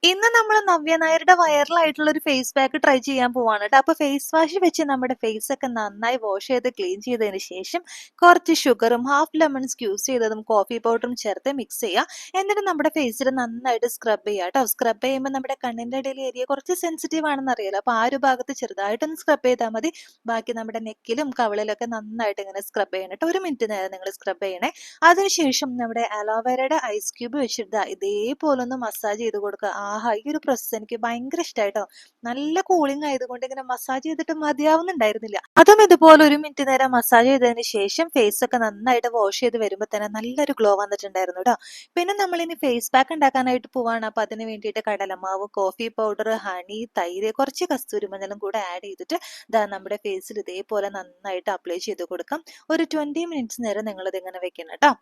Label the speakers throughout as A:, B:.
A: ഇന്ന് നമ്മൾ നവ്യ നായരുടെ വൈറലായിട്ടുള്ള ഒരു ഫേസ് പാക്ക് ട്രൈ ചെയ്യാൻ പോവാണ് ട്ടോ. അപ്പൊ ഫേസ് വാഷ് വെച്ച് നമ്മുടെ ഫേസ് ഒക്കെ നന്നായി വാഷ് ചെയ്ത് ക്ലീൻ ചെയ്തതിന് ശേഷം കുറച്ച് ഷുഗറും ഹാഫ് ലെമൺ സ്ക്യൂസ് ചെയ്തതും കോഫി പൗഡറും ചേർത്ത് മിക്സ് ചെയ്യുക. എന്നിട്ട് നമ്മുടെ ഫേസിൽ നന്നായിട്ട് സ്ക്രബ് ചെയ്യുക കേട്ടോ. സ്ക്രബ് ചെയ്യുമ്പോൾ നമ്മുടെ കണ്ണിന്റെ ഇടയിൽ ഏരിയ കുറച്ച് സെൻസിറ്റീവ് ആണെന്ന് അറിയാലോ. അപ്പൊ ആ ഒരു ഭാഗത്ത് ചെറുതായിട്ടൊന്ന് സ്ക്രബ് ചെയ്താൽ മതി. ബാക്കി നമ്മുടെ നെക്കിലും കവിളിലൊക്കെ നന്നായിട്ട് ഇങ്ങനെ സ്ക്രബ് ചെയ്യണം ട്ടോ. 1 മിനിറ്റ് നേരം നിങ്ങൾ സ്ക്രബ് ചെയ്യണേ. അതിനുശേഷം നമ്മുടെ അലോവേരയുടെ ഐസ് ക്യൂബ് വെച്ചിട്ട് ദാ ഇതേപോലെ ഒന്ന് മസാജ് ചെയ്ത് കൊടുക്കുക. ആഹാ! ഈ ഒരു പ്രോസസ്സ് എനിക്ക് ഭയങ്കര ഇഷ്ടായിട്ടോ. നല്ല കൂളിംഗ് ആയതുകൊണ്ട് ഇങ്ങനെ മസാജ് ചെയ്തിട്ട് മതിയാവുന്നുണ്ടായിരുന്നില്ല. അതും ഇതുപോലെ 1 മിനിറ്റ് നേരം മസാജ് ചെയ്തതിന് ശേഷം ഫേസ് ഒക്കെ നന്നായിട്ട് വാഷ് ചെയ്ത് വരുമ്പോൾ തന്നെ നല്ലൊരു ഗ്ലോ വന്നിട്ടുണ്ടായിരുന്നു ട്ടോ. പിന്നെ നമ്മളിനി ഫേസ് പാക്ക് ഉണ്ടാക്കാനായിട്ട് പോവാണ്. അപ്പൊ അതിന് വേണ്ടിയിട്ട് കടലമാവ്, കോഫി പൗഡർ, ഹണി, തൈര്, കുറച്ച് കസ്തൂരി മഞ്ഞളും കൂടെ ആഡ് ചെയ്തിട്ട് ദാ നമ്മുടെ ഫേസിൽ ഇതേപോലെ നന്നായിട്ട് അപ്ലൈ ചെയ്ത് കൊടുക്കാം. ഒരു 20 മിനിറ്റ്സ് നേരം നിങ്ങളിത് ഇങ്ങനെ വെക്കണം ട്ടോ.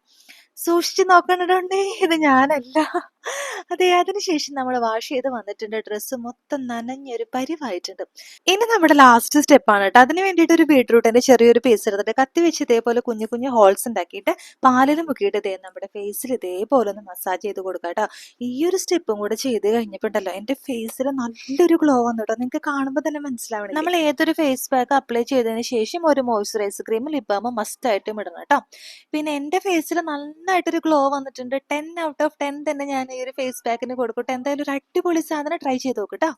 A: സൂക്ഷിച്ച് നോക്കണുണ്ടേ, ഇത് ഞാനല്ല. അതെ, അതിനുശേഷം നമ്മൾ വാഷ് ചെയ്ത് വന്നിട്ടുണ്ട്. ഡ്രസ്സ് മൊത്തം നനഞ്ഞൊരു പരിവായിട്ടുണ്ട്. ഇനി നമ്മുടെ ലാസ്റ്റ് സ്റ്റെപ്പാണ് കേട്ടോ. അതിന് വേണ്ടിയിട്ട് ഒരു ബീട്രൂട്ടിന്റെ ചെറിയൊരു പീസ് എടുത്തിട്ട് കത്തി വെച്ച് ഇതേപോലെ കുഞ്ഞു കുഞ്ഞു ഹോൾസ് ഉണ്ടാക്കിയിട്ട് പാലിൽ മുക്കിയിട്ട് ഇതേ നമ്മുടെ ഫേസിൽ ഇതേപോലെ ഒന്ന് മസാജ് ചെയ്ത് കൊടുക്കുക കേട്ടോ. ഈ ഒരു സ്റ്റെപ്പും കൂടെ ചെയ്ത് കഴിഞ്ഞപ്പോണ്ടല്ലോ എന്റെ ഫേസിൽ നല്ലൊരു ഗ്ലോ വന്നു കേട്ടോ. നിങ്ങൾക്ക് കാണുമ്പോൾ തന്നെ മനസ്സിലാവണം. നമ്മൾ ഏതൊരു ഫേസ് പാക്ക് അപ്ലൈ ചെയ്തതിന് ശേഷം ഒരു moisturiser cream lip balm must ആയിട്ടും ഇടണം കേട്ടോ. പിന്നെ എന്റെ ഫേസിൽ നന്നായിട്ടൊരു ഗ്ലോ വന്നിട്ടുണ്ട്. 10 ഔട്ട് ഓഫ് 10 തന്നെ ഞാൻ ഈ ഒരു ഫേസ് പാക്കിന് കൊടുക്കട്ടെ. എന്തായാലും ഒരു അടിപൊളി സാധനം ട്രൈ ചെയ്ത് നോക്കട്ടോ.